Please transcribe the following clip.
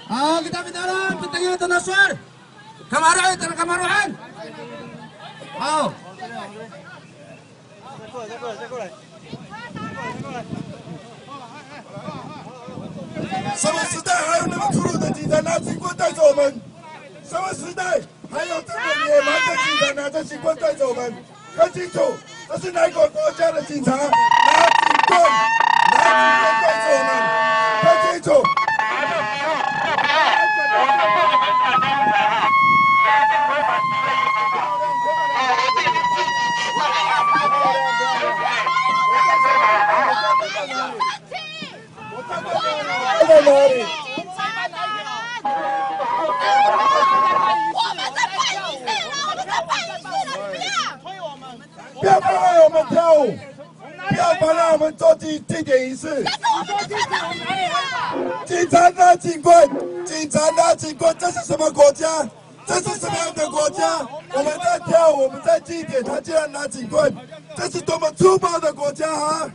kita minta orang bintangnya Tanaswar. Kamaruan, Kamaruan. 好。再过来。什么时代还有那么粗鲁的警察拿警棍带着我们？什么时代还有这么野蛮的警察拿着警棍带着我们？看清楚，这是哪个国家的警察拿警棍带着我们？看清楚。 在哪里？我们在办仪式了，我们在办仪式了，不要妨碍我们跳舞，不要妨碍我们做祭典仪式。警察拿警棍，警察拿警棍，这是什么国家？这是什么样的国家？我们在跳舞，我们在祭典，他竟然拿警棍，这是多么粗暴的国家啊！